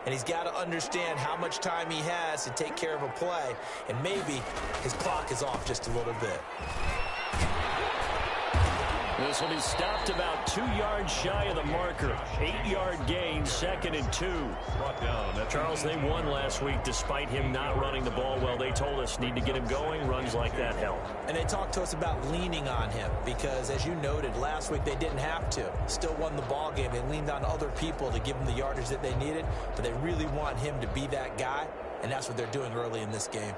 And he's got to understand how much time he has to take care of a play. And maybe his clock is off just a little bit. This will be stopped about 2 yards shy of the marker. 8-yard gain, 2nd and 2. Charles, they won last week despite him not running the ball well. They told us need to get him going. Runs like that help. And they talked to us about leaning on him because, as you noted, last week they didn't have to. Still won the ball game. They leaned on other people to give them the yardage that they needed, but they really want him to be that guy, and that's what they're doing early in this game.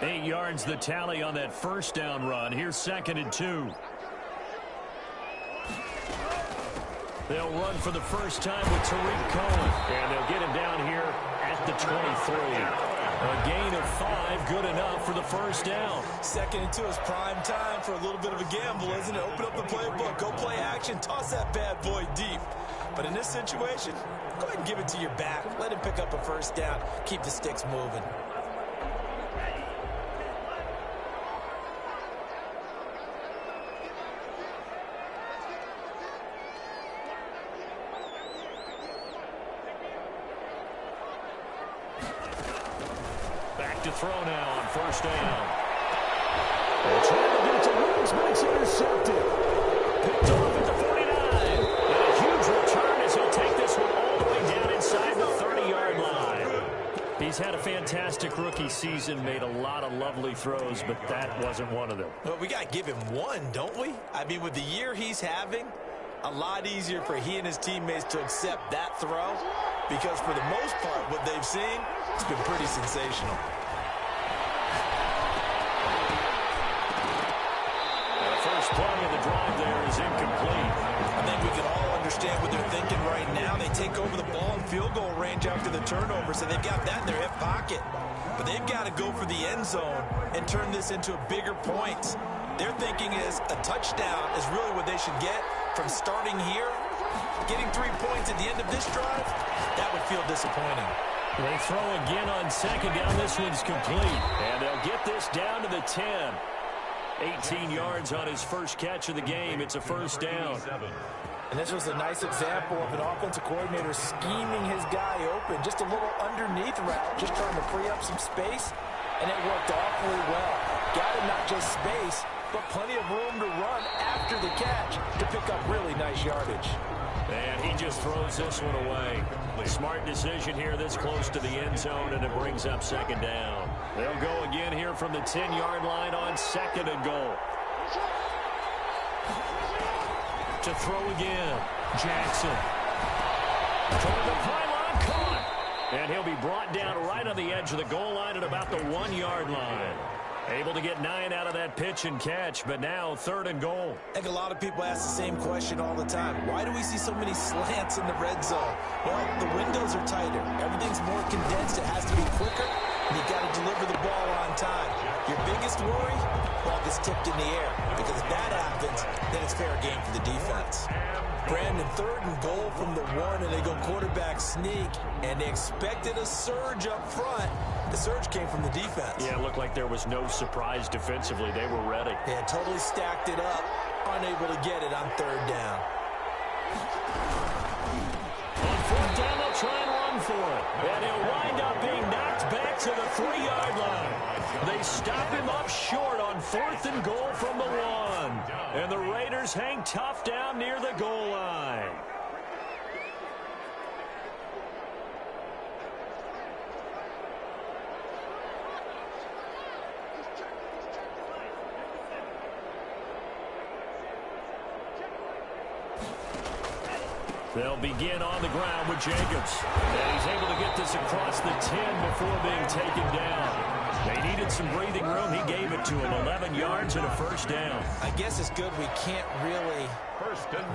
8 yards the tally on that first down run. Here's 2nd and 2. They'll run for the first time with Tariq Cohen. And they'll get him down here at the 23. A gain of 5, good enough for the first down. 2nd and 2 is prime time for a little bit of a gamble, isn't it? Open up the playbook, go play action, toss that bad boy deep. But in this situation, go ahead and give it to your back. Let him pick up a first down. Keep the sticks moving. To throw now on first down. They're trying to get it to Ruggs, but it's intercepted. Picked off at the 49. And a huge return as he'll take this one all the way down inside the 30-yard line. He's had a fantastic rookie season, made a lot of lovely throws, but that wasn't one of them. Well, we got to give him one, don't we? I mean, with the year he's having, a lot easier for he and his teammates to accept that throw because for the most part, what they've seen, it's been pretty sensational. Play of the drive there is incomplete. I think we can all understand what they're thinking right now. They take over the ball in field goal range after the turnover, so they've got that in their hip pocket. But they've got to go for the end zone and turn this into a bigger point. Their thinking is a touchdown is really what they should get from starting here. Getting 3 points at the end of this drive, that would feel disappointing. They throw again on second down. This one's complete. And they'll get this down to the 10. 18 yards on his first catch of the game. It's a first down. And this was a nice example of an offensive coordinator scheming his guy open. Just a little underneath route, just trying to free up some space, and it worked awfully well. Got him not just space, but plenty of room to run after the catch to pick up really nice yardage. And he just throws this one away. Smart decision here this close to the end zone, and it brings up second down. They'll go again here from the 10-yard line on 2nd and goal. To throw again, Jackson. Toward the pylon, caught. And he'll be brought down right on the edge of the goal line at about the 1-yard line. Able to get 9 out of that pitch and catch, but now 3rd and goal. I think a lot of people ask the same question all the time. Why do we see so many slants in the red zone? Well, the windows are tighter. Everything's more condensed. It has to be quicker, and you've got to deliver the ball on time. Your biggest worry? Ball gets tipped in the air, because if that happens, then it's fair game for the defense. Brandon, 3rd and goal from the 1, and they go quarterback sneak, and they expected a surge up front. The surge came from the defense. Yeah, it looked like there was no surprise defensively. They were ready. Yeah, totally stacked it up, unable to get it on 3rd down. On 4th down, they'll try and run for it. And he'll wind up being knocked back to the 3-yard line. They stop him up short on 4th and goal from the 1. And the Raiders hang tough down near the goal line. They'll begin on the ground with Jacobs. And he's able to get this across the 10 before being taken down. They needed some breathing room. He gave it to him. 11 yards and a first down. I guess it's good we can't really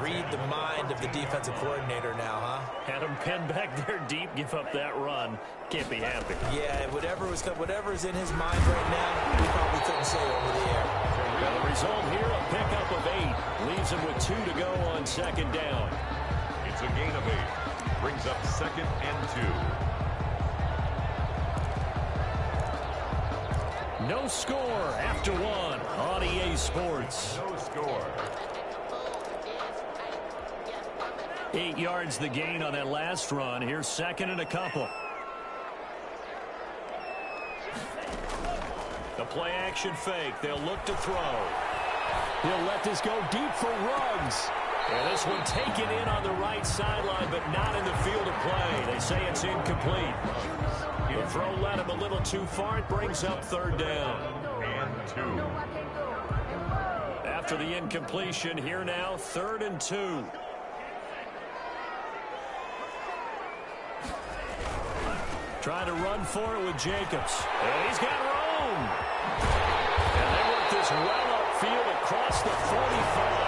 read the mind of the defensive coordinator now, huh? Had him pinned back there deep, give up that run. Can't be happy. Yeah, whatever's in his mind right now, we probably couldn't say over the air. Well, the result here, a pickup of 8. Leaves him with 2 to go on second down. It's a gain of 8. Brings up 2nd and 2. No score after 1 on EA Sports. No score. 8 yards the gain on that last run. Here's second and a couple. The play action fake. They'll look to throw. He'll let this go deep for Ruggs. And this one taken in on the right sideline, but not in the field of play. They say it's incomplete. The throw led him a little too far. It brings up third down. And 2. After the incompletion, here now, 3rd and 2. Trying to run for it with Jacobs. And he's got room. And they work this well upfield across the 45.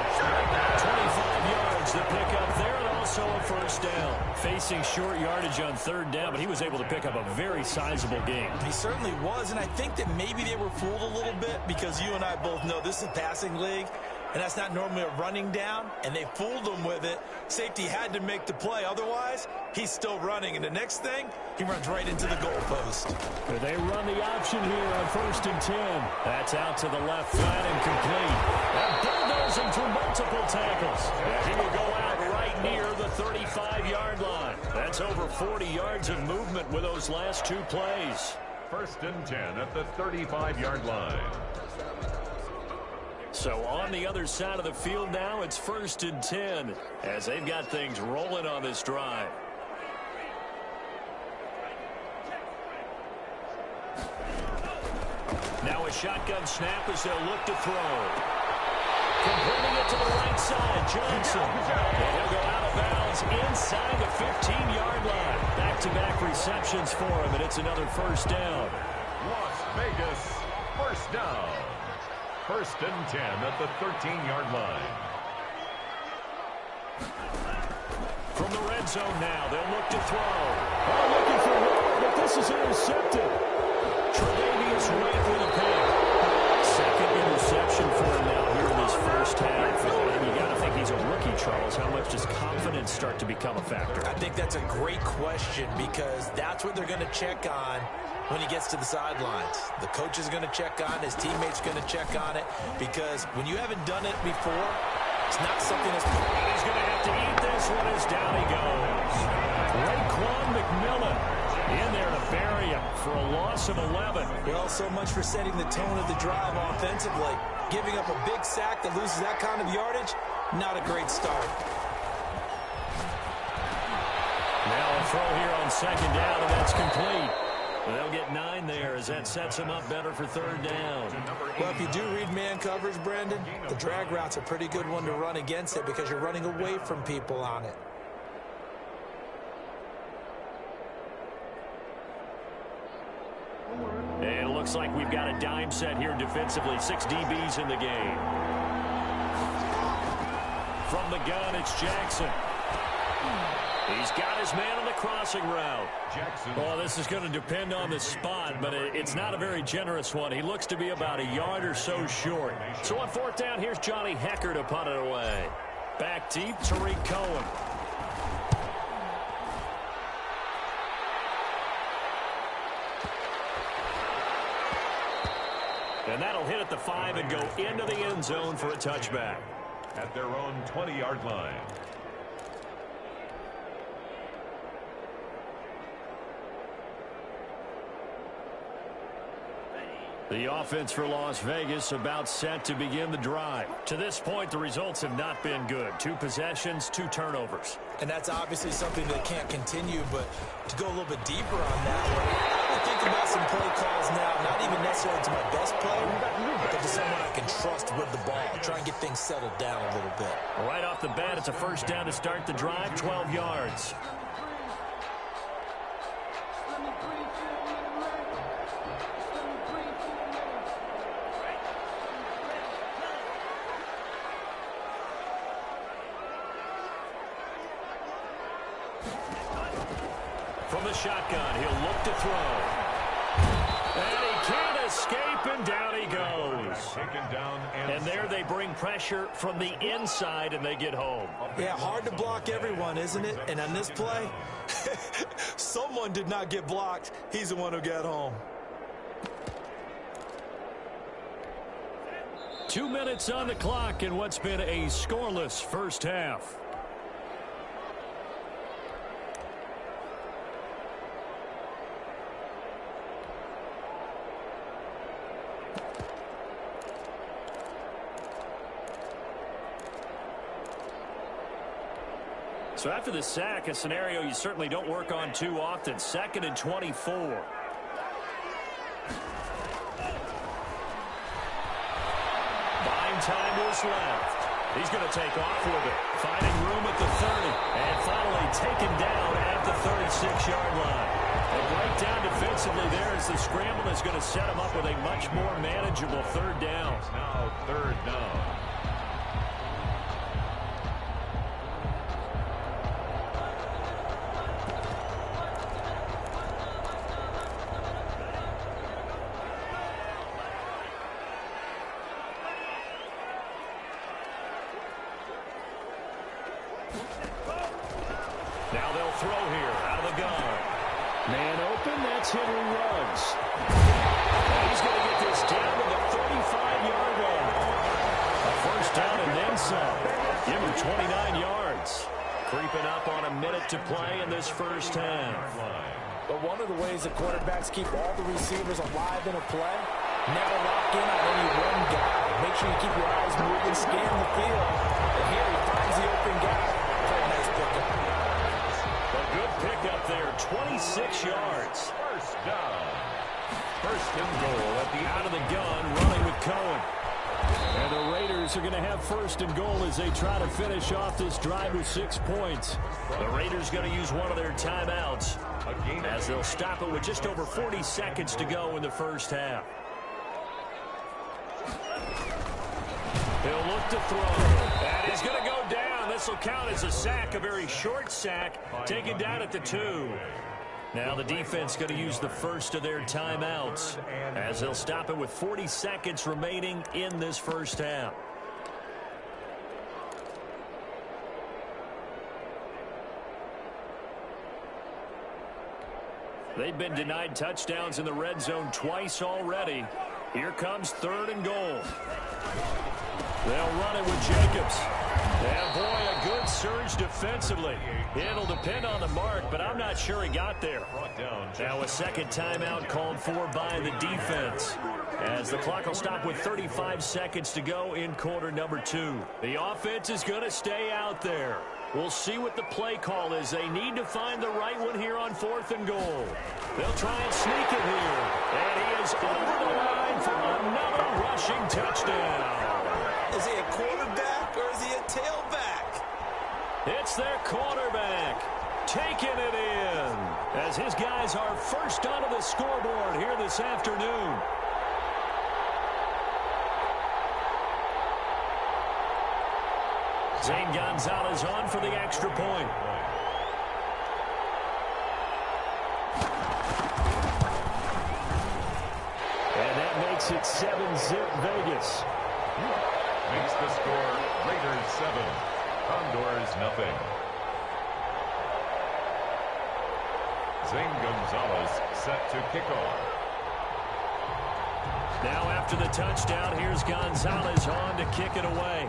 25 yards to pick up there, and also a first down. Facing short yardage on 3rd down, but he was able to pick up a very sizable gain. He certainly was, and I think that maybe they were fooled a little bit because you and I both know this is a passing league, and that's not normally a running down, and they fooled him with it. Safety had to make the play. Otherwise, he's still running, and the next thing, he runs right into the goalpost. They run the option here on 1st and 10. That's out to the left, flat and complete. That bulldozing through multiple tackles. And he will go out right near the 35-yard line. That's over 40 yards of movement with those last 2 plays. 1st and 10 at the 35-yard line. So on the other side of the field now, it's 1st and 10 as they've got things rolling on this drive. Now a shotgun snap as they'll look to throw. Completing it to the right side, Johnson. And he'll go out of bounds inside the 15-yard line. Back-to-back receptions for him, and it's another first down. Las Vegas, first down. 1st and 10 at the 13-yard line. From the red zone now, they'll look to throw. Oh, looking for more, but this is intercepted. Tre'Davious White with a pick. Second interception for him now here in this first half. And you got to think he's a rookie, Charles. How much does confidence start to become a factor? I think that's a great question because that's what they're going to check on when he gets to the sidelines. The coach is going to check on it. His teammates going to check on it because when you haven't done it before, it's not something that's... He's going to have to eat this one as down he goes. Raekwon McMillan in there to bury him for a loss of 11. Well, so much for setting the tone of the drive offensively. Giving up a big sack that loses that kind of yardage, not a great start. Now a throw here on 2nd down, and that's complete. They'll get 9 there as that sets them up better for 3rd down. Well, if you do read man coverage, Brandon, the drag route's a pretty good one to run against it because you're running away from people on it. And it looks like we've got a dime set here defensively. 6 DBs in the game. From the gun, it's Jackson. He's got his man on the crossing route. Jackson. Well, this is going to depend on the spot, but it's not a very generous one. He looks to be about a yard or so short. So on 4th down, here's Johnny Hekker to punt it away. Back deep, Tariq Cohen. And that'll hit at the 5 and go into the end zone for a touchback. At their own 20-yard line. The offense for Las Vegas about set to begin the drive. To this point, the results have not been good. 2 possessions, 2 turnovers. And that's obviously something that can't continue, but to go a little bit deeper on that one, I would think about some play calls now, not even necessarily to my best player, but to someone I can trust with the ball. Try and get things settled down a little bit. Right off the bat, it's a first down to start the drive, 12 yards. From the shotgun, he'll look to throw. And he can't escape, and down he goes. Taken down And there they bring pressure from the inside, and they get home. Yeah, hard to block everyone, isn't it? And on this play, someone did not get blocked. He's the one who got home. 2 minutes on the clock in what's been a scoreless first half. So after the sack, a scenario you certainly don't work on too often. 2nd and 24. Buying time to his left. He's going to take off with it. Finding room at the 30. And finally taken down at the 36-yard line. A breakdown defensively there as the scramble is going to set him up with a much more manageable 3rd down. It's now 3rd down. Now they'll throw here out of the gun. Man open, that's Henry Ruggs. And he's going to get this down to the 35-yard line. A 1st down and then some. Give him 29 yards. Creeping up on a minute to play in this 1st half. But one of the ways the quarterbacks keep all the receivers alive in a play, never lock in on any one guy. Make sure you keep your eyes moving, scan the field. And here he finds the open guy. Very nice pickup. A good pickup there, 26 yards. 1st down. 1st and goal at the Out of the gun, running with Cohen. And the Raiders are going to have 1st and goal as they try to finish off this drive with 6 points. The Raiders going to use one of their timeouts as they'll stop it with just over 40 seconds to go in the 1st half. He'll look to throw. And he's going to go down. This will count as a sack, a very short sack, taken down at the 2. Now the defense going to use the 1st of their timeouts as they'll stop it with 40 seconds remaining in this 1st half. They've been denied touchdowns in the red zone twice already. Here comes 3rd and goal. They'll run it with Jacobs. And boy, a good surge defensively. It'll depend on the mark, but I'm not sure he got there. Now a 2nd timeout called for by the defense, as the clock will stop with 35 seconds to go in quarter number 2. The offense is going to stay out there. We'll see what the play call is. They need to find the right one here on 4th and goal. They'll try and sneak it here. And he is over the line for another rushing touchdown. Is he a quarterback or is he a tailback? It's their quarterback taking it in as his guys are first onto the scoreboard here this afternoon. Zane Gonzalez on for the extra point. And that makes it 7-zip Vegas. Makes the score Raiders 7, Condors nothing. Zane Gonzalez set to kick off. Now after the touchdown, here's Gonzalez on to kick it away.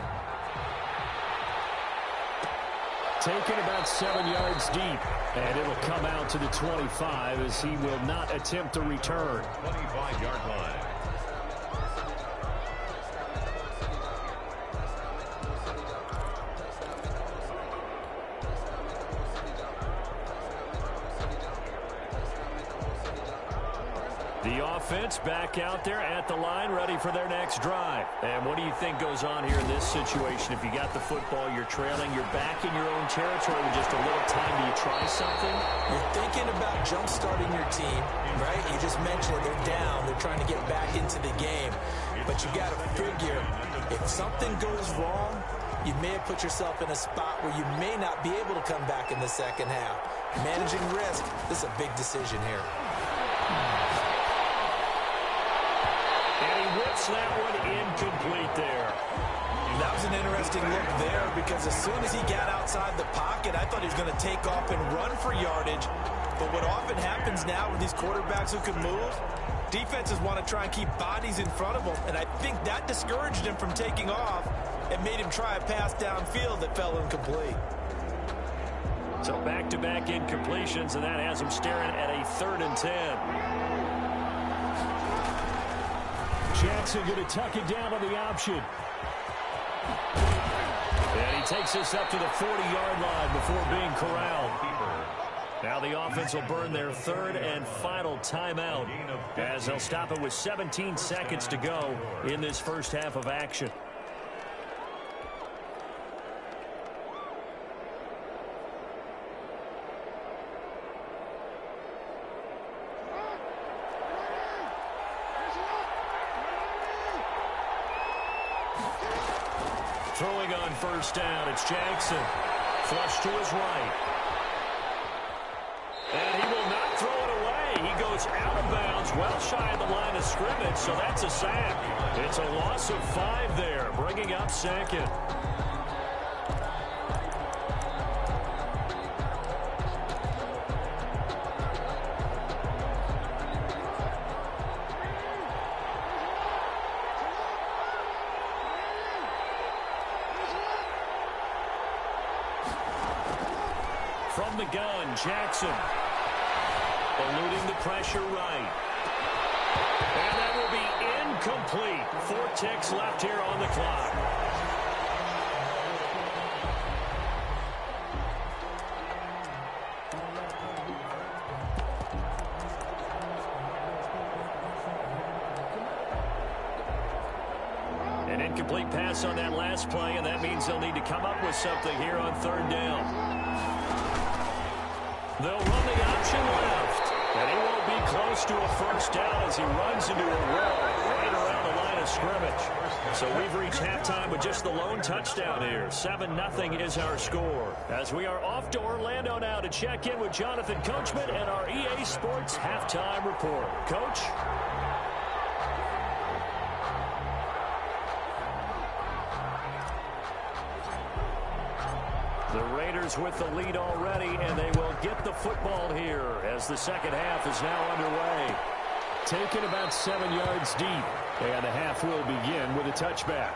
Taken about 7 yards deep, and it'll come out to the 25 as he will not attempt to return. 25-yard line. The offense back out there at the line, ready for their next drive. And what do you think goes on here in this situation? If you got the football, you're trailing, you're back in your own territory with just a little time. Do you try something? You're thinking about jump-starting your team, right? You just mentioned it. They're down. They're trying to get back into the game. But you got to figure, if something goes wrong, you may have put yourself in a spot where you may not be able to come back in the second half. Managing risk, this is a big decision here. Whips that one incomplete there. That was an interesting look there because as soon as he got outside the pocket, I thought he was going to take off and run for yardage. But what often happens now with these quarterbacks who can move, defenses want to try and keep bodies in front of them, and I think that discouraged him from taking off and made him try a pass downfield that fell incomplete. So back-to-back incompletions, and that has him staring at a 3rd and 10. Jackson going to tuck it down on the option. And he takes this up to the 40-yard line before being corralled. Now the offense will burn their third and final timeout as they'll stop it with 17 seconds to go in this first half of action. Throwing on first down, it's Jackson. Flush to his right. And he will not throw it away. He goes out of bounds, well shy of the line of scrimmage, so that's a sack. It's a loss of 5 there, bringing up second. From the gun, Jackson. Eluding the pressure right. And that will be incomplete. 4 ticks left here on the clock. An incomplete pass on that last play, and that means they'll need to come up with something here on third down. They'll run the option left, and he won't be close to a first down as he runs into a wall right around the line of scrimmage. So we've reached halftime with just the lone touchdown here. 7-0 is our score. As we are off to Orlando now to check in with Jonathan Coachman and our EA Sports Halftime Report. Coach? The Raiders with the lead already, and they will get the football here as the second half is now underway. Taken about 7 yards deep, and the half will begin with a touchback.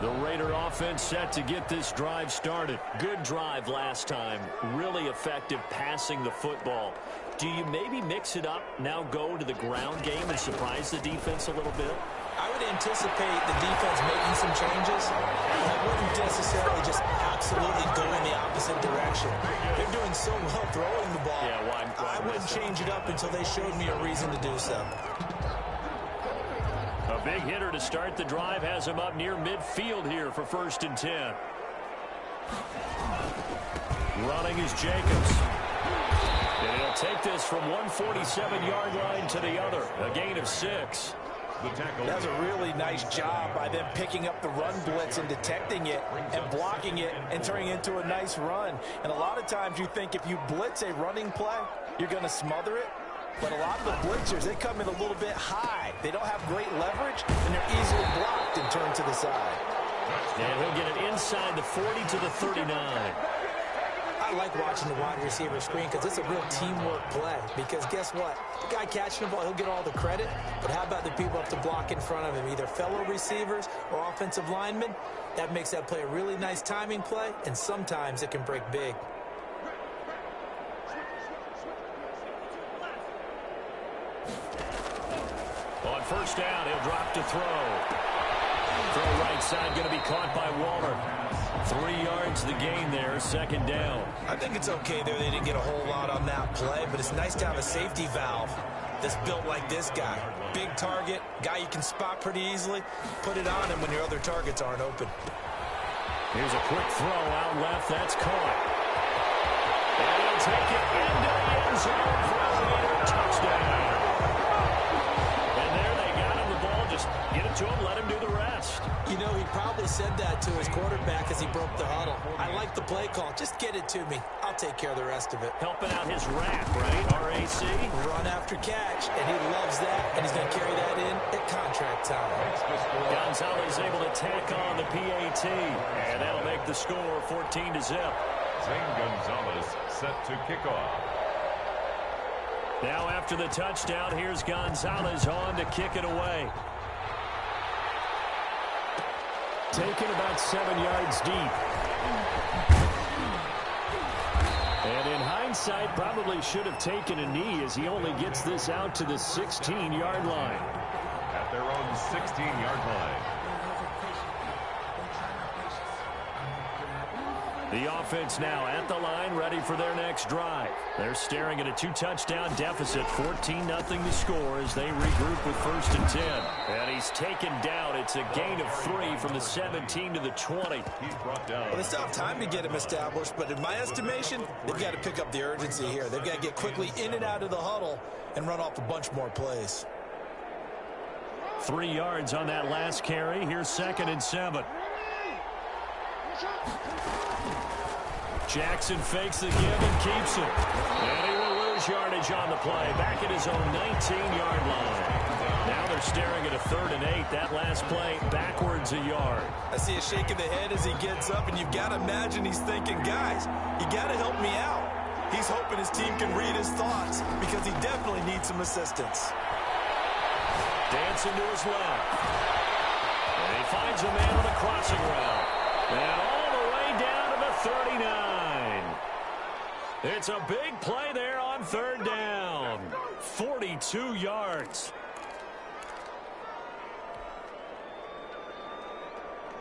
The Raider offense set to get this drive started. Good drive last time. Really effective passing the football. Do you maybe mix it up, now go to the ground game and surprise the defense a little bit? I would anticipate the defense making some changes. I wouldn't necessarily just absolutely go in the opposite direction. They're doing so well throwing the ball. Yeah, why I wouldn't change it up until they showed me a reason to do so. A big hitter to start the drive has him up near midfield here for 1st and 10. Running is Jacobs. And he'll take this from 147-yard line to the other. A gain of 6. That's a really nice job by them picking up the run blitz and detecting it and blocking it and turning it into a nice run. And a lot of times you think if you blitz a running play, you're going to smother it. But a lot of the blitzers, they come in a little bit high. They don't have great leverage, and they're easily blocked and turned to the side. And he'll get it inside the 40 to the 39. I like watching the wide receiver screen because it's a real teamwork play. Because guess what? The guy catching the ball, he'll get all the credit. But how about the people up to block in front of him, either fellow receivers or offensive linemen? That makes that play a really nice timing play, and sometimes it can break big. On first down, he'll drop to throw. Throw right side going to be caught by Waller. 3 yards the gain there, 2nd down. I think it's okay there. They didn't get a whole lot on that play, but it's nice to have a safety valve that's built like this guy. Big target, guy you can spot pretty easily. Put it on him when your other targets aren't open. Here's a quick throw out left. That's caught. And he'll take it into the end zone for a Raider touchdown. And there they got him the ball. Just get it to him, let him do the rest. You know, he probably said that to his quarterback as he broke the huddle. I like the play call. Just get it to me. I'll take care of the rest of it. Helping out his RAC, right? R-A-C? Run after catch, and he loves that, and he's going to carry that in at contract time. Gonzalez able to tack on the PAT, and that'll make the score 14 to zip. Zane Gonzalez set to kick off. Now after the touchdown, here's Gonzalez on to kick it away. Taken about 7 yards deep. And in hindsight, hindsight, probably should have taken a knee as he only gets this out to the 16-yard line. At their own 16-yard line. The offense now at the line, ready for their next drive. They're staring at a 2-touchdown deficit, 14-0 to score as they regroup with 1st and 10. And he's taken down. It's a gain of 3 from the 17 to the 20. He's brought down. Well, they still have time to get him established, but in my estimation, they've got to pick up the urgency here. They've got to get quickly in and out of the huddle and run off a bunch more plays. 3 yards on that last carry. Here's 2nd and 7. Jackson fakes the give and keeps it. And he will lose yardage on the play. Back at his own 19-yard line. Now they're staring at a 3rd and 8. That last play backwards a yard. I see a shake of the head as he gets up, and you've got to imagine he's thinking, guys, you got to help me out. He's hoping his team can read his thoughts because he definitely needs some assistance. Dancing to his left. And he finds a man on the crossing route. And all the way down to the 39. It's a big play there on 3rd down. 42 yards.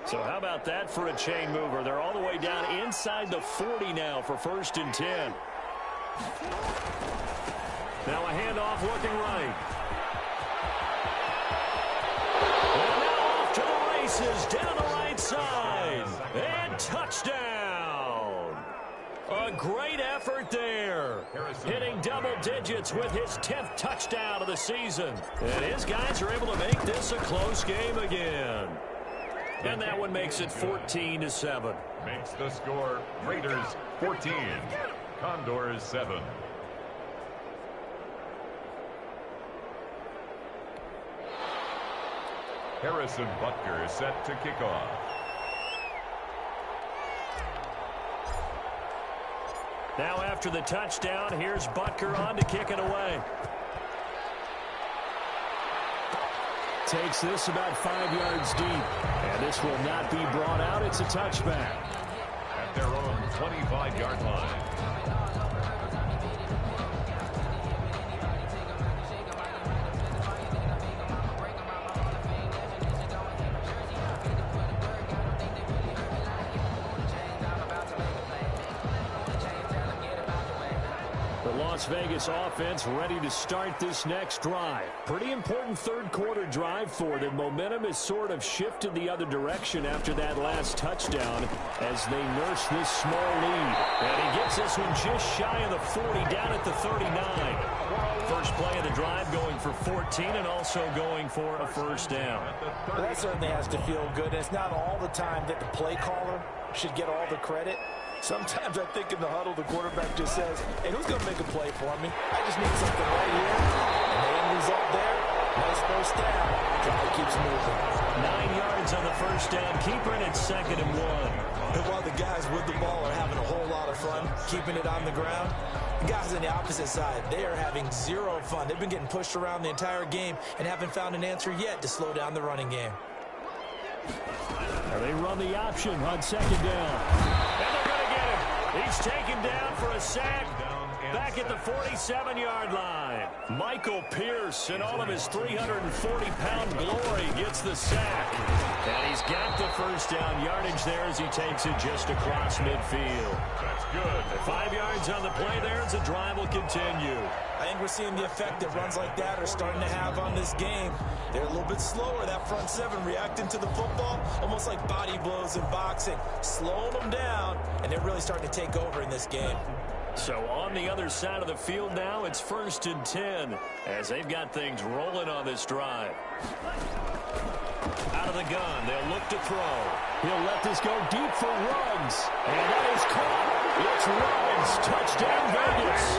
So how about that for a chain mover? They're all the way down inside the 40 now for 1st and 10. Now a handoff looking right. And now off to the races down the right side. And touchdown. A great effort there. Hitting double digits with his 10th touchdown of the season. And his guys are able to make this a close game again. And that one makes it 14-7. Makes the score Raiders 14, Condors 7. Harrison Butker set to kick off. Now after the touchdown, here's Butker on to kick it away. Takes this about 5 yards deep. And this will not be brought out. It's a touchback. At their own 25-yard line. Las Vegas offense ready to start this next drive. Pretty important 3rd quarter drive for them. Momentum has sort of shifted the other direction after that last touchdown as they nurse this small lead. And he gets this one just shy of the 40 down at the 39. First play of the drive going for 14 and also going for a 1st down. Well, that certainly has to feel good. And it's not all the time that the play caller should get all the credit. Sometimes I think in the huddle, the quarterback just says, hey, who's going to make a play for me? I just need something right here. And the end result there, nice 1st down. Drive keeps moving. 9 yards on the 1st down. Keeper in at 2nd and 1. And while the guys with the ball are having a whole lot of fun keeping it on the ground, the guys on the opposite side, they are having zero fun. They've been getting pushed around the entire game and haven't found an answer yet to slow down the running game. They run the option on 2nd down. And they're going to get him. He's taken down for a sack back at the 47-yard line. Michael Pierce, in all of his 340-pound glory, gets the sack. And he's got the 1st down yardage there as he takes it just across midfield. That's good. 5 yards on the play there as the drive will continue. I think we're seeing the effect that runs like that are starting to have on this game. They're a little bit slower, that front 7, reacting to the football, almost like body blows in boxing, slowing them down, and they're really starting to take over in this game. So on the other side of the field now, it's 1st and 10 as they've got things rolling on this drive. Out of the gun, they'll look to throw. He'll let this go deep for Ruggs. And that is caught. It's Ruggs. Touchdown, Vegas.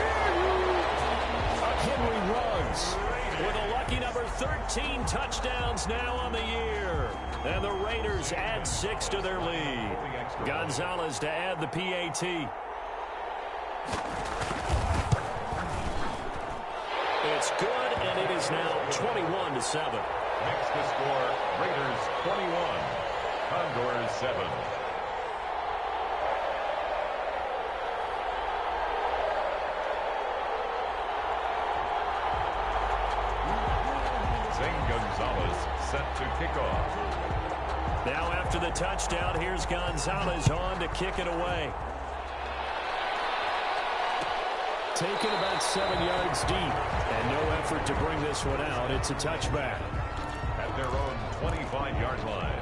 Henry Ruggs with a lucky number 13 touchdowns now on the year. And the Raiders add 6 to their lead. Gonzalez to add the PAT. It's good, and it is now 21-7. Makes the score Raiders 21, Condors 7. to kick off. Now after the touchdown, here's Gonzalez on to kick it away. Taken about 7 yards deep, and no effort to bring this one out. It's a touchback. At their own 25-yard line.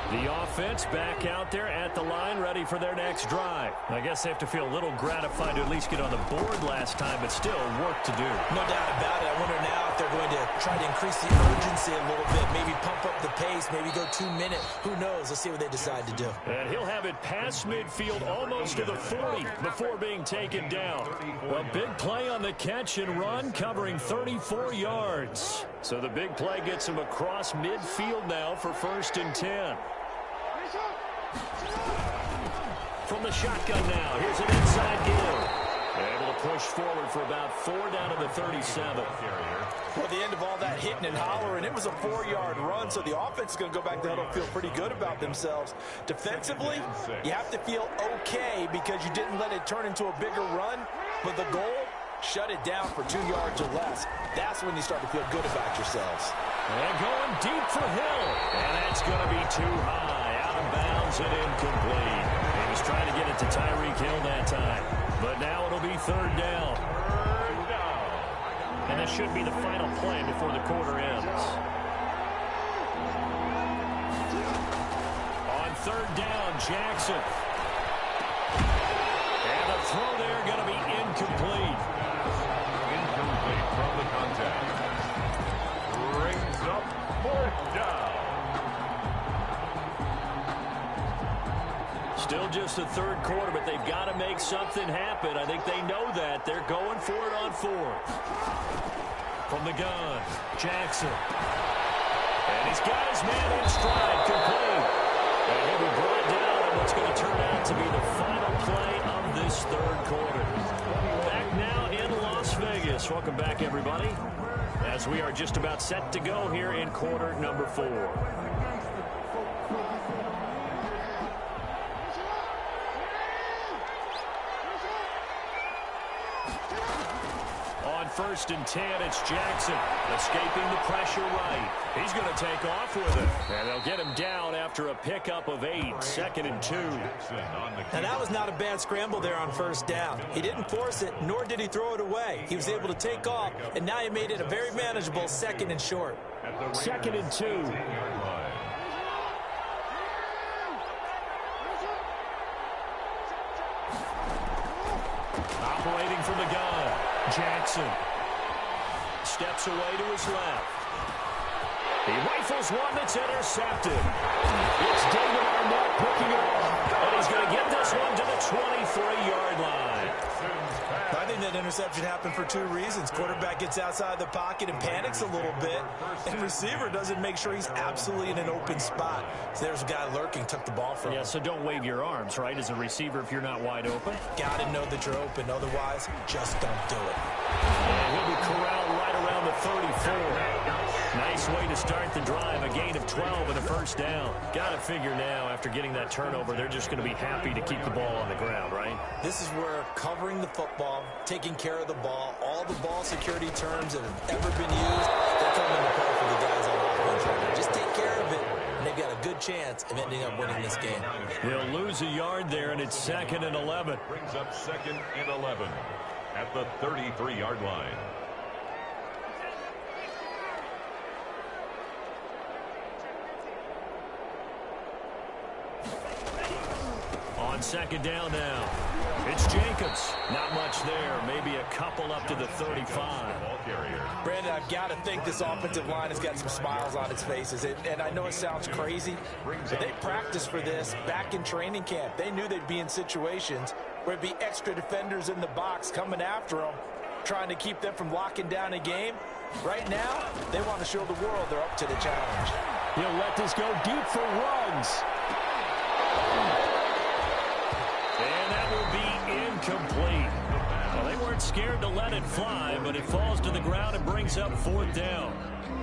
The offense back out there at the line, ready for their next drive. I guess they have to feel a little gratified to at least get on the board last time, but still work to do. No doubt about it. I wonder now if they're going to try to increase the urgency a little bit, maybe pump up the pace, maybe go 2 minute. Who knows? Let's see what they decide to do. And he'll have it past midfield almost to the 40 before being taken down. A big play on the catch and run, covering 34 yards. So the big play gets him across midfield now for 1st and 10. From the shotgun now, here's an inside give. Able to push forward for about 4 down to the 37. Well, the end of all that hitting and hollering, it was a 4-yard run, so the offense is going to go back to huddle and feel pretty good about themselves. Defensively, you have to feel okay because you didn't let it turn into a bigger run, but the goal, shut it down for 2 yards or less. That's when you start to feel good about yourselves. And going deep for Hill, and that's going to be too high. Out of bounds and incomplete. He was trying to get it to Tyreek Hill that time. But now it'll be 3rd down. And this should be the final play before the quarter ends. On 3rd down, Jackson. And the throw there going to be incomplete. Incomplete from the contact. Brings up 4th down. Still just the 3rd quarter, but they've got to make something happen. I think they know that. They're going for it on 4th. From the gun, Jackson. And he's got his man in stride, complete. And he'll be brought down on what's going to turn out to be the final play of this 3rd quarter. Back now in Las Vegas. Welcome back, everybody, as we are just about set to go here in quarter number 4. On 1st and 10, it's Jackson escaping the pressure right. He's going to take off with it. And they'll get him down after a pickup of 8, 2nd and 2. And that was not a bad scramble there on 1st down. He didn't force it, nor did he throw it away. He was able to take off, and now he made it a very manageable 2nd and short. 2nd and 2. Operating from the gun, Jackson steps away to his left. He rifles one that's intercepted. It's David Arnett picking it up, and he's going to get this one to the 23-yard line. I think that interception happened for 2 reasons. Quarterback gets outside the pocket and panics a little bit, and receiver doesn't make sure he's absolutely in an open spot. So there's a guy lurking, took the ball from him. Yeah, so don't wave your arms, right, as a receiver if you're not wide open. Got to know that you're open. Otherwise, just don't do it. And he'll be corralled right around the 34. Nice way to start the drive. A gain of 12 and a 1st down. Got to figure now, after getting that turnover, they're just going to be happy to keep the ball on the ground, right? This is where covering the football, taking care of the ball, all the ball security terms that have ever been used, they come into play for the guys on offense right now. Just take care of it, and they've got a good chance of ending up winning this game. He'll lose a yard there, and it's 2nd and 11. Brings up 2nd and 11 at the 33-yard line. On 2nd down now, it's Jacobs. Not much there. Maybe a couple up to the 35. Ball carrier. Brandon, I've got to think this offensive line has got some smiles on its faces. And I know it sounds crazy, but they practiced for this back in training camp. They knew they'd be in situations where it'd be extra defenders in the box coming after them, trying to keep them from locking down a game. Right now, they want to show the world they're up to the challenge. He'll let this go deep for Ruggs. And that will be incomplete. Well, they weren't scared to let it fly, but it falls to the ground and brings up 4th down.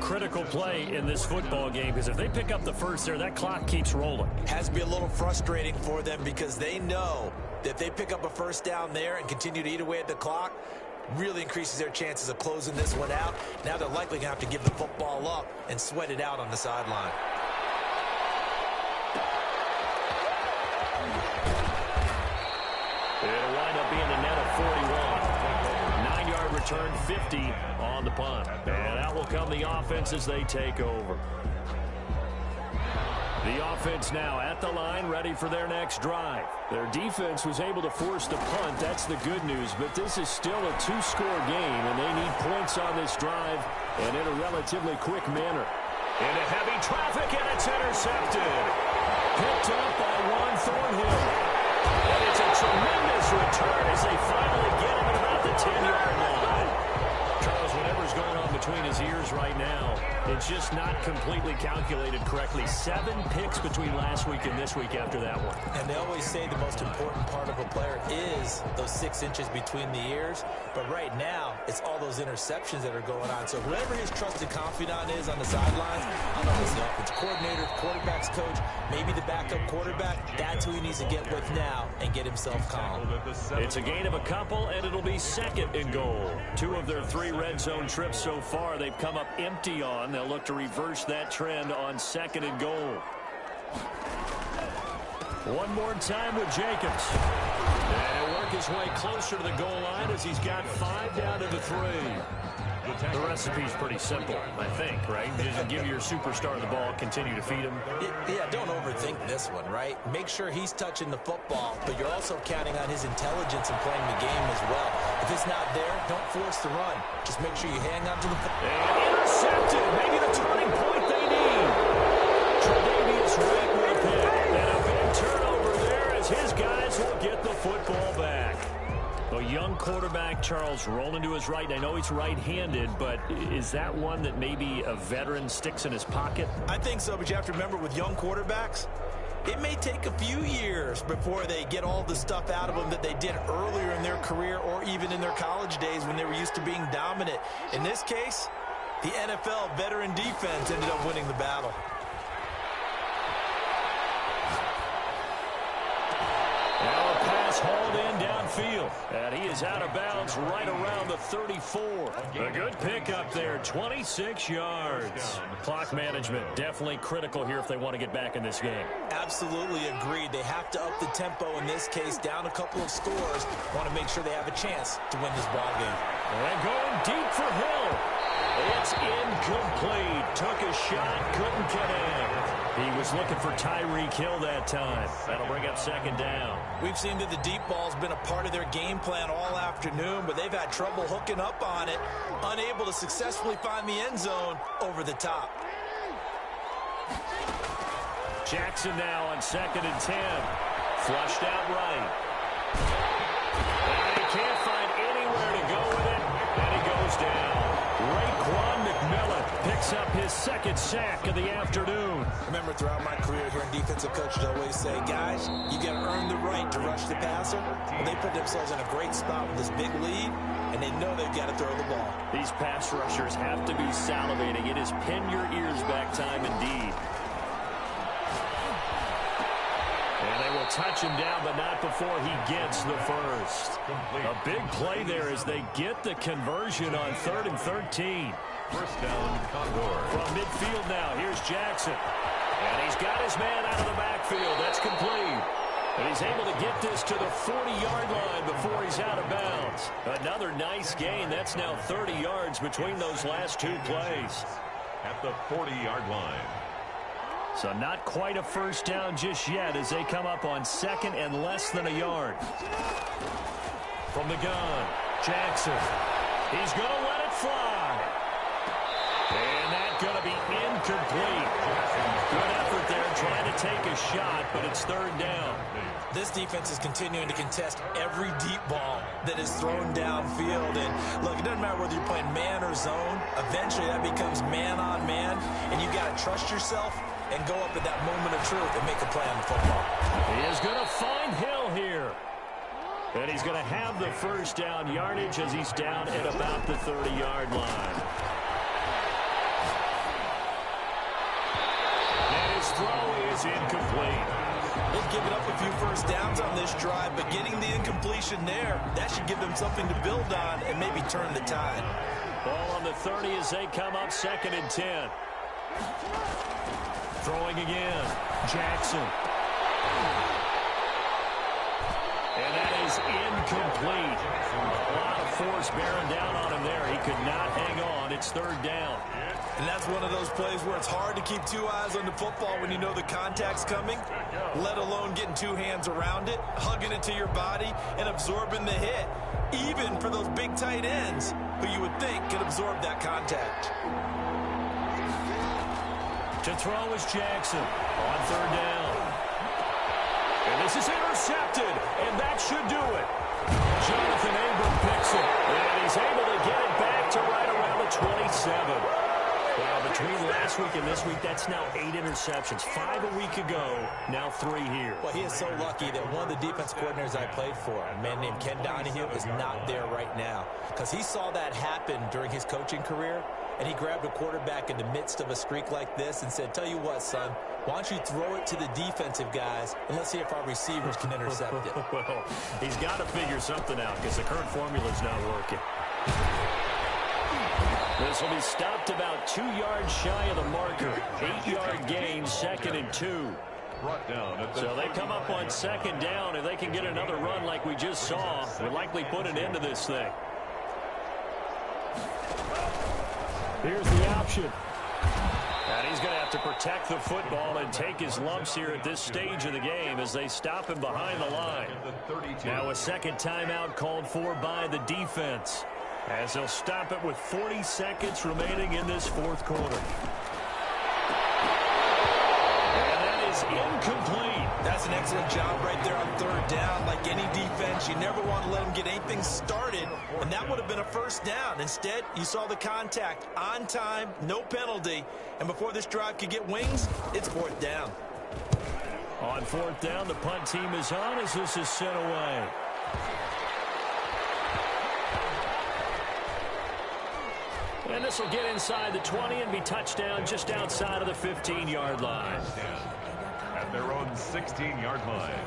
Critical play in this football game, because if they pick up the 1st there, that clock keeps rolling. Has to be a little frustrating for them because they know that if they pick up a 1st down there and continue to eat away at the clock, really increases their chances of closing this one out. Now they're likely going to have to give the football up and sweat it out on the sideline. It'll wind up being a net of 41. 9-yard return, 50 on the punt. And out will come the offense as they take over. The offense now at the line, ready for their next drive. Their defense was able to force the punt. That's the good news. But this is still a 2-score game, and they need points on this drive and in a relatively quick manner. Into heavy traffic, and it's intercepted. Picked up by Juan Thornhill. And it's a tremendous return as they finally get him at about the 10-yard line. Charles, whatever's going on between his ears right now, it's just not completely calculated correctly. 7 picks between last week and this week after that one. And they always say the most important part of a player is those 6 inches between the ears. But right now, it's all those interceptions that are going on. So whoever his trusted confidant is on the sidelines, I don't know if it's the offensive coordinator, quarterback's coach, maybe the backup quarterback, that's who he needs to get with now and get himself calm. It's a gain of a couple, and it'll be 2nd and goal. 2 of their 3 red zone trips so far, they've come up empty on. They'll look to reverse that trend on 2nd and goal. One more time with Jacobs. And he'll work his way closer to the goal line as he's got 5 down to the 3. The recipe's pretty simple, I think, right? Just give your superstar the ball, continue to feed him. Yeah, don't overthink this one, right? Make sure he's touching the football, but you're also counting on his intelligence in playing the game as well. If it's not there, don't force the run. Just make sure you hang on to the football. And intercepted. Maybe the turning point they need. Tre'Davious White with a pick. And a big turnover there as his guys will get the football back. A young quarterback, Charles, rolling to his right. I know he's right-handed, but is that one that maybe a veteran sticks in his pocket? I think so, but you have to remember with young quarterbacks, it may take a few years before they get all the stuff out of them that they did earlier in their career or even in their college days when they were used to being dominant. In this case, the NFL veteran defense ended up winning the battle. Now a pass hauled in downfield. And he is out of bounds right around the 34. A good pickup there, 26 yards. Clock management definitely critical here if they want to get back in this game. Absolutely agreed. They have to up the tempo in this case, down a couple of scores. Want to make sure they have a chance to win this ball game. And going deep for Hill. It's incomplete. Took a shot, couldn't get in. He was looking for Tyreek Hill that time. That'll bring up 2nd down. We've seen that the deep ball's been a part of their game plan all afternoon, but they've had trouble hooking up on it, unable to successfully find the end zone over the top. Jackson now on 2nd and 10. Flushed out right. And he can't find anywhere to go with it, and he goes down. Raekwon McMillan picks up his 2nd sack of the afternoon. Remember, throughout my career here in defensive coaches, I always say, guys, you got to earn the right to rush the passer. Well, they put themselves in a great spot with this big lead, and they know they've got to throw the ball. These pass rushers have to be salivating. It is pin your ears back time indeed. And they will touch him down, but not before he gets the first. A big play there as they get the conversion on 3rd and 13. First down, Condor. From midfield now, here's Jackson. And he's got his man out of the backfield. That's complete. And he's able to get this to the 40-yard line before he's out of bounds. Another nice gain. That's now 30 yards between those last 2 plays. At the 40-yard line. So not quite a first down just yet as they come up on 2nd and less than a yard. From the gun, Jackson. He's going to let it fly. And that's going to be incomplete. Good effort there trying to take a shot, but it's 3rd down. This defense is continuing to contest every deep ball that is thrown downfield. And look, it doesn't matter whether you're playing man or zone. Eventually that becomes man on man, and you got to trust yourself and go up at that moment of truth and make a play on the football. He is going to find Hill here. And he's going to have the first down yardage as he's down at about the 30-yard line. And his throw is incomplete. They've given up a few first downs on this drive, but getting the incompletion there, that should give them something to build on and maybe turn the tide. Ball on the 30 as they come up 2nd and 10. Throwing again. Jackson. And that is incomplete. A lot of force bearing down on him there. He could not hang on. It's 3rd down. And that's one of those plays where it's hard to keep two eyes on the football when you know the contact's coming, let alone getting two hands around it, hugging it to your body, and absorbing the hit, even for those big tight ends who you would think could absorb that contact. To throw is Jackson on 3rd down. And this is intercepted, and that should do it. Jonathan Abram picks it, and he's able to get it back to right around the 27. Well, between last week and this week, that's now 8 interceptions. 5 a week ago, now 3 here. Well, he is so lucky that one of the defense coordinators I played for, a man named Ken Donahue, is not there right now. Because he saw that happen during his coaching career, and he grabbed a quarterback in the midst of a streak like this and said, tell you what, son, why don't you throw it to the defensive guys, and let's see if our receivers can intercept it. Well, he's got to figure something out because the current formula's not working. This will be stopped about 2 yards shy of the marker. 8-yard gain, 2nd and 2. So they come up on 2nd down. If they can get another run like we just saw, we'll likely put an end to this thing. Here's the option. And he's going to have to protect the football and take his lumps here at this stage of the game as they stop him behind the line. Now a second timeout called for by the defense, as they'll stop it with 40 seconds remaining in this 4th quarter. And that is incomplete. That's an excellent job right there on 3rd down. Like any defense, you never want to let them get anything started, and that would have been a first down. Instead, you saw the contact on time, no penalty, and before this drive could get wings, it's 4th down. On 4th down, the punt team is on as this is sent away. And this will get inside the 20 and be touchdown just outside of the 15-yard line. At their own 16-yard line.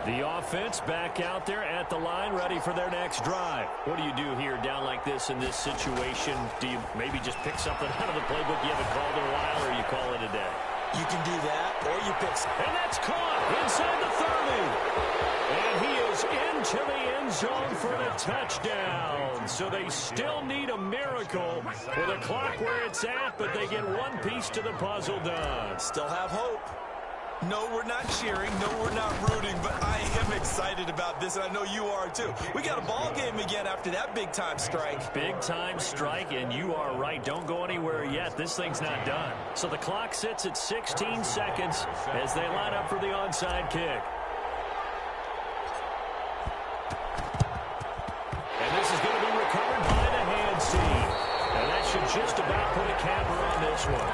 The offense back out there at the line, ready for their next drive. What do you do here down like this in this situation? Do you maybe just pick something out of the playbook you haven't called in a while, or you call it a day? You can do that, or you pick. And that's caught inside the 30. And he is into the end zone for the touchdown. So they still need a miracle with the clock where it's at, but they get one piece to the puzzle done. Still have hope. No, we're not cheering. No, we're not rooting, but I am excited about this, and I know you are too. We got a ball game again after that big-time strike. Big-time strike, and you are right. Don't go anywhere yet. This thing's not done. So the clock sits at 16 seconds as they line up for the onside kick. And this is going to be recovered by the hands team. And that should just about put a capper on this one.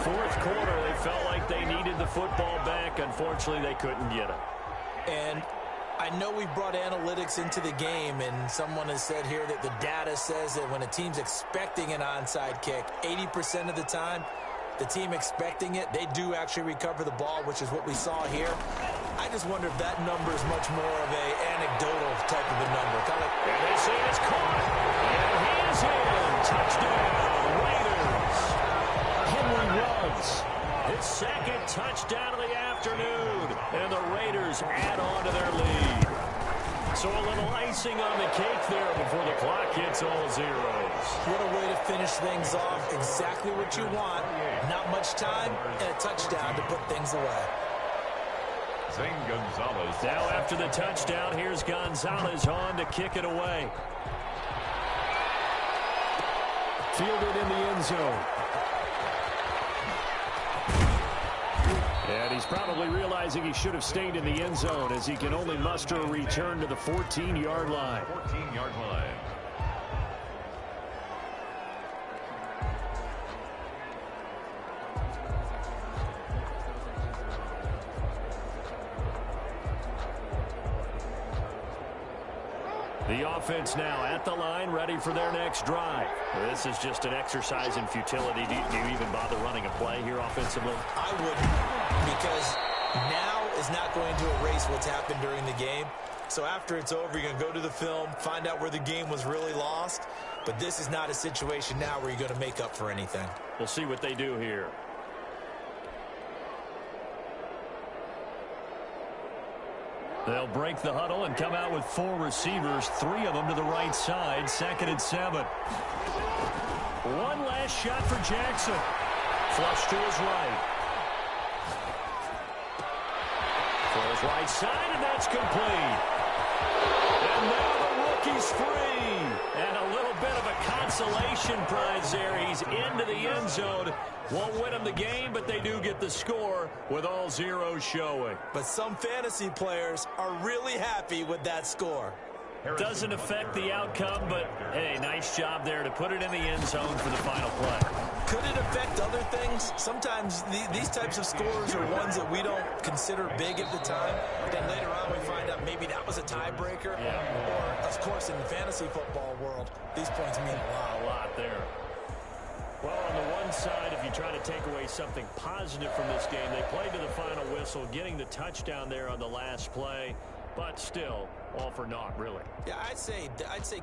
4th quarter, they felt like they needed the football back. Unfortunately, they couldn't get it. And I know we've brought analytics into the game, and someone has said here that the data says that when a team's expecting an onside kick, 80% of the time, the team expecting it, they do actually recover the ball, which is what we saw here. I just wonder if that number is much more of a anecdotal type of a number. And they say it's caught. And he is in. Touchdown, Raiders. Henry Ruggs, his 2nd touchdown of the afternoon. And the Raiders add on to their lead. So a little icing on the cake there before the clock hits all zeros. What a way to finish things off. Exactly what you want. Not much time and a touchdown to put things away. Zane Gonzalez. Now after the touchdown, here's Gonzalez on to kick it away. Fielded in the end zone. And he's probably realizing he should have stayed in the end zone as he can only muster a return to the 14-yard line. 14-yard line. The offense now at the line, ready for their next drive. This is just an exercise in futility. Do you even bother running a play here offensively? I wouldn't, because now is not going to erase what's happened during the game. So after it's over, you're going to go to the film, find out where the game was really lost. But this is not a situation now where you're going to make up for anything. We'll see what they do here. They'll break the huddle and come out with 4 receivers, 3 of them to the right side, 2nd and 7. One last shot for Jackson. Flush to his right. For his right side, and that's complete. And now the rookie's free. And a little bit of a consolation prize there. He's into the end zone. Won't win them the game, but they do get the score with all zeros showing. But some fantasy players are really happy with that score. Doesn't affect the outcome, but, hey, nice job there to put it in the end zone for the final play. Could it affect other things? Sometimes these types of scores are ones that we don't consider big at the time. But then later on we find out maybe that was a tiebreaker. Yeah. Or, of course, in the fantasy football world, these points mean a lot. A lot there. Well, on the one side, if you try to take away something positive from this game, they played to the final whistle, getting the touchdown there on the last play. But still, all for naught, really. Yeah, I'd say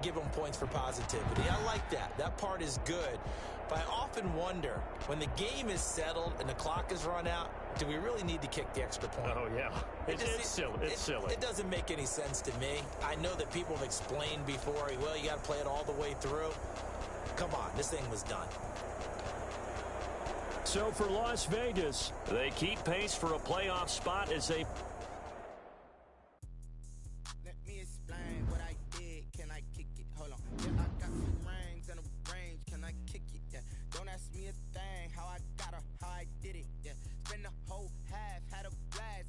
give them points for positivity. I like that. That part is good. But I often wonder, when the game is settled and the clock is run out, do we really need to kick the extra point? Oh, yeah. It's silly. It's silly. It doesn't make any sense to me. I know that people have explained before, well, you got to play it all the way through. Come on, this thing was done. So for Las Vegas, they keep pace for a playoff spot as they...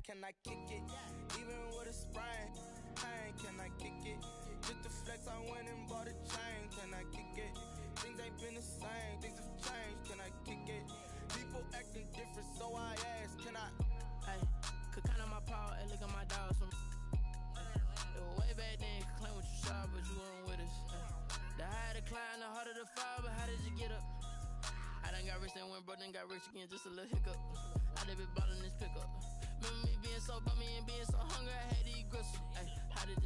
Can I kick it? Even with a sprain, pain, can I kick it? Just to flex, I went and bought a chain. Can I kick it? Things ain't been the same, things have changed. Can I kick it? People acting different, so I ask, can I? Hey, could count on my power and look at my dogs from. It was way back then, could claim what you saw, but you weren't with us. The higher the climb, the harder the fall, but how did you get up? I done got rich and went broke, then got rich again, just a little hiccup. I done been ballin' this pickup. Remember me being so bummy and being so hungry, I had to eat gristle. Ay,